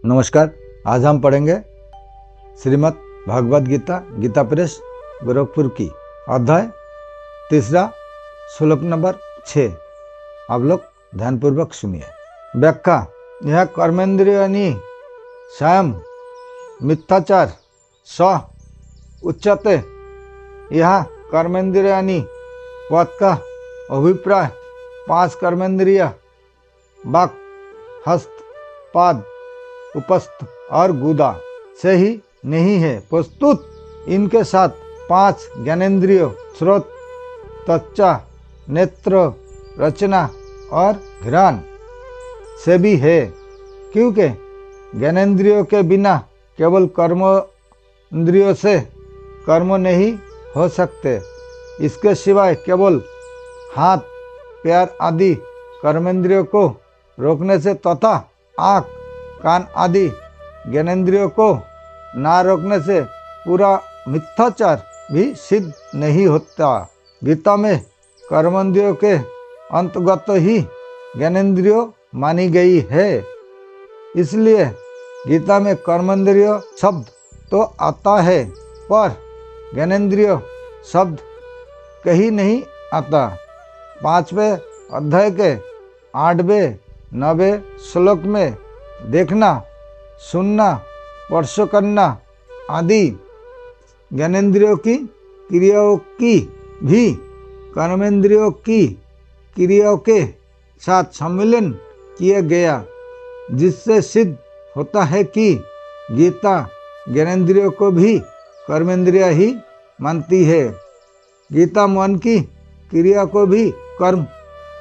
नमस्कार। आज हम पढ़ेंगे श्रीमद् भगवद गीता, गीता प्रेस गोरखपुर की अध्याय 3, श्लोक नंबर 6। आप लोग ध्यानपूर्वक सुनिए। व्याख्या। यह कर्मेंद्रियाणि स्वयं मिथ्याचार स उच्यते। यह कर्मेंद्रियाणि पद का अभिप्राय 5 कर्मेंद्रिय वाक्, हस्त, पाद, उपस्थ और गुदा से ही नहीं है, प्रस्तुत इनके साथ 5 ज्ञानेंद्रियों श्रोत, त्वचा, नेत्र, रचना और घ्राण से भी है, क्योंकि ज्ञानेंद्रियों के बिना केवल कर्म इंद्रियों से कर्म नहीं हो सकते। इसके सिवाय केवल हाथ, पैर आदि कर्मेंद्रियों को रोकने से तथा आँख, कान आदि ज्ञानेंद्रियों को ना रोकने से पूरा मिथ्याचार भी सिद्ध नहीं होता। गीता में कर्मेंद्रियों के अंतर्गत ही ज्ञानेंद्रियों मानी गई है, इसलिए गीता में कर्मेंद्रिय शब्द तो आता है पर ज्ञानेंद्रिय शब्द कहीं नहीं आता। 5वें अध्याय के 8वें 9वें श्लोक में देखना, सुनना, स्पर्श करना आदि ज्ञानेंद्रियों की क्रियाओं की भी कर्मेंद्रियों की क्रियाओं के साथ सम्मिलन किया गया, जिससे सिद्ध होता है कि गीता ज्ञानेंद्रियों को भी कर्मेंद्रिय ही मानती है। गीता मन की क्रिया को भी कर्म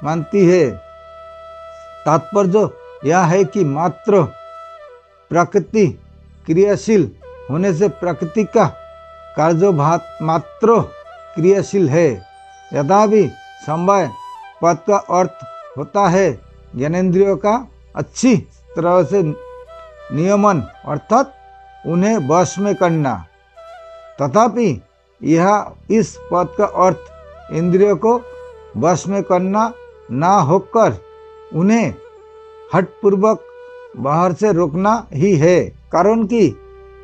मानती है। तात्पर्य यह है कि मात्र प्रकृति क्रियाशील होने से प्रकृति का कार्य मात्र क्रियाशील है। यद्यपि समवाय पद का अर्थ होता है ज्ञानेंद्रियों का अच्छी तरह से नियमन, अर्थात उन्हें वश में करना, तथापि यह इस पद का अर्थ इंद्रियों को वश में करना ना होकर उन्हें हठपूर्वक बाहर से रोकना ही है, कारण कि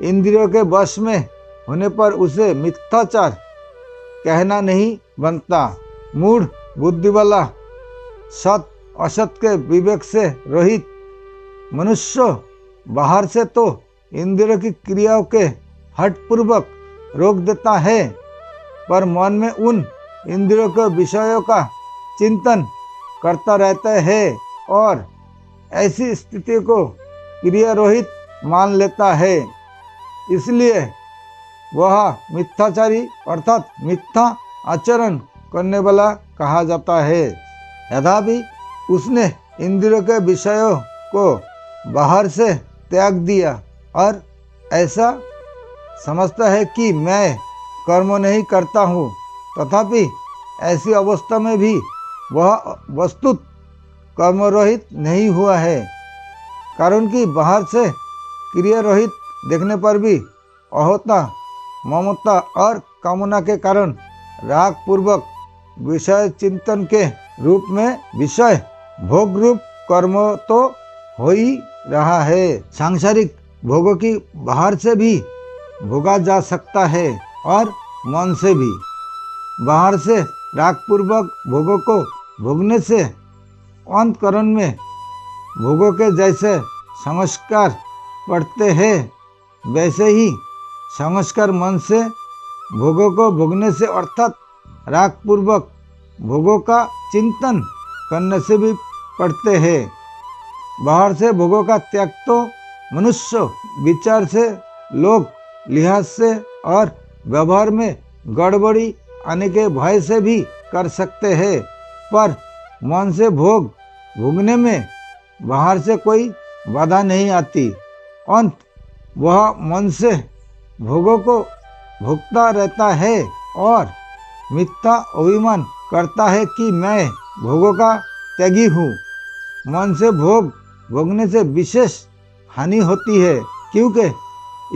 इंद्रियों के वश में होने पर उसे मिथ्याचार कहना नहीं बनता। मूढ़ बुद्धि वाला सत असत के विवेक से रहित मनुष्य बाहर से तो इंद्रियों की क्रियाओं के हठपूर्वक रोक देता है, पर मन में उन इंद्रियों के विषयों का चिंतन करता रहता है और ऐसी स्थिति को क्रिया रहित मान लेता है। इसलिए वह मिथ्याचारी अर्थात मिथ्या आचरण करने वाला कहा जाता है। यद्यपि उसने इंद्रियों के विषयों को बाहर से त्याग दिया और ऐसा समझता है कि मैं कर्म नहीं करता हूँ, तथापि ऐसी अवस्था में भी वह वस्तुत कर्म रहित नहीं हुआ है, कारण कि बाहर से क्रिया रहित देखने पर भी अहोता, ममता और कामना के कारण राग पूर्वक विषय चिंतन के रूप में विषय भोग रूप कर्म तो हो ही रहा है। सांसारिक भोगों की बाहर से भी भोगा जा सकता है और मन से भी। बाहर से राग पूर्वक भोगों को भोगने से अंतकरण में भोगों के जैसे संस्कार पड़ते हैं, वैसे ही संस्कार मन से भोगों को भोगने से अर्थात राग पूर्वक भोगों का चिंतन करने से भी पड़ते हैं। बाहर से भोगों का त्याग तो मनुष्य विचार से, लोग लिहाज से और व्यवहार में गड़बड़ी आने के भय से भी कर सकते हैं, पर मन से भोगने में बाहर से कोई बाधा नहीं आती। अंत वह मन से भोगों को भोगता रहता है और मिथ्या अभिमान करता है कि मैं भोगों का त्यागी हूँ। मन से भोगने से विशेष हानि होती है, क्योंकि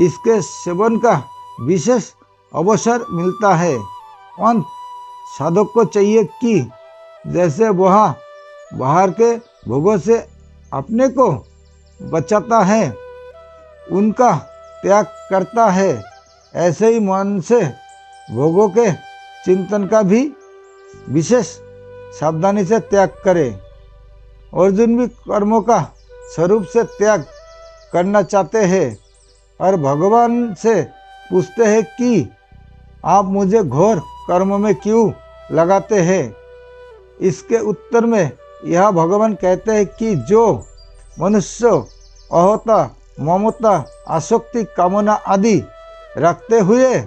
इसके सेवन का विशेष अवसर मिलता है। अंत साधक को चाहिए कि जैसे वह बाहर के भोगों से अपने को बचाता है, उनका त्याग करता है, ऐसे ही मन से भोगों के चिंतन का भी विशेष सावधानी से त्याग करे। अर्जुन भी कर्मों का स्वरूप से त्याग करना चाहते हैं और भगवान से पूछते हैं कि आप मुझे घोर कर्म में क्यों लगाते हैं। इसके उत्तर में यह भगवान कहते हैं कि जो मनुष्य अहोता, ममता, आसक्ति, कामना आदि रखते हुए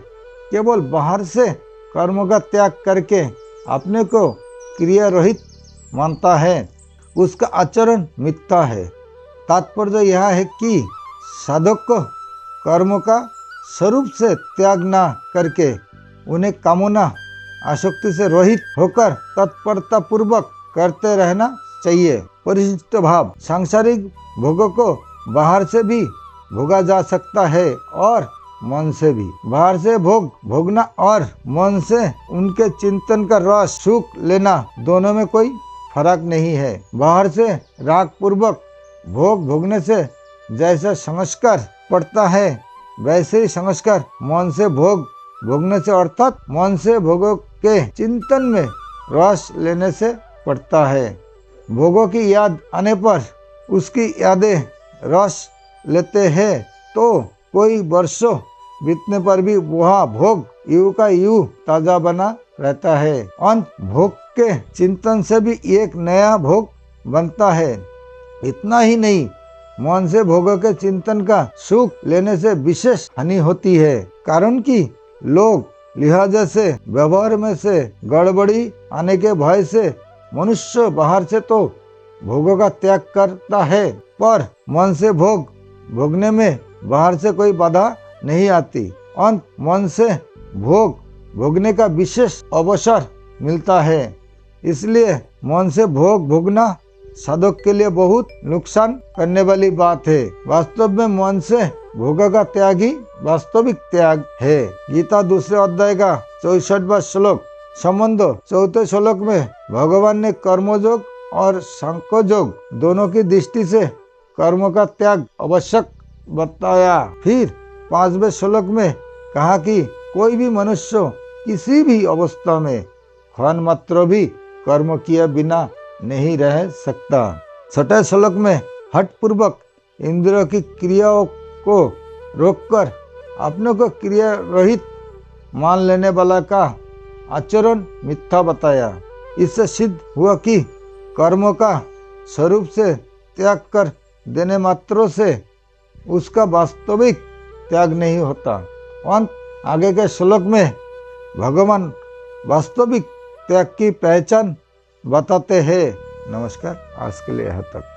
केवल बाहर से कर्म का त्याग करके अपने को क्रिया रहित मानता है, उसका आचरण मिथ्या है। तात्पर्य यह है कि साधक को कर्म का स्वरूप से त्याग न करके उन्हें कामना, आसक्ति से रहित होकर तत्परता पूर्वक करते रहना चाहिए। परिशिष्ट भाव, सांसारिक भोगों को बाहर से भी भोगा जा सकता है और मन से भी। बाहर से भोग भोगना और मन से उनके चिंतन का रस, सुख लेना, दोनों में कोई फर्क नहीं है। बाहर से राग पूर्वक भोग भोगने से जैसा संस्कार पड़ता है, वैसे ही संस्कार मन से भोग भोगने से अर्थात मन से भोगों के चिंतन में रस लेने से पड़ता है। भोगों की याद आने पर उसकी यादें रस लेते हैं तो कोई वर्षों बीतने पर भी वह भोग यूं का यूं ताजा बना रहता है। अंत भोग के चिंतन से भी एक नया भोग बनता है। इतना ही नहीं, मन से भोगों के चिंतन का सुख लेने से विशेष हानि होती है, कारण कि लोग लिहाजा से व्यवहार में से गड़बड़ी आने के भय से मनुष्य बाहर से तो भोगों का त्याग करता है, पर मन से भोग भोगने में बाहर से कोई बाधा नहीं आती। अंत मन से भोग भोगने का विशेष अवसर मिलता है। इसलिए मन से भोग भोगना साधक के लिए बहुत नुकसान करने वाली बात है। वास्तव में मन से भोग का त्याग ही वास्तविक त्याग है। गीता दूसरे अध्याय का 64वां श्लोक संबंध चौथे श्लोक में भगवान ने कर्मयोग और सांख्ययोग दोनों की दृष्टि से कर्म का त्याग आवश्यक बताया। फिर 5वें श्लोक में कहा कि कोई भी मनुष्य किसी भी अवस्था में क्षण मात्र भी कर्म किए बिना नहीं रह सकता। 6ठे श्लोक में हठ पूर्वक इंद्रियों की क्रियाओं को रोककर अपने को क्रिया रहित मान लेने वाला का आचरण मिथ्या बताया। इससे सिद्ध हुआ कि कर्मों का स्वरूप से त्याग कर देने मात्रों से उसका वास्तविक त्याग नहीं होता। अंत आगे के श्लोक में भगवान वास्तविक त्याग की पहचान बताते हैं। नमस्कार, आज के लिए यहाँ तक।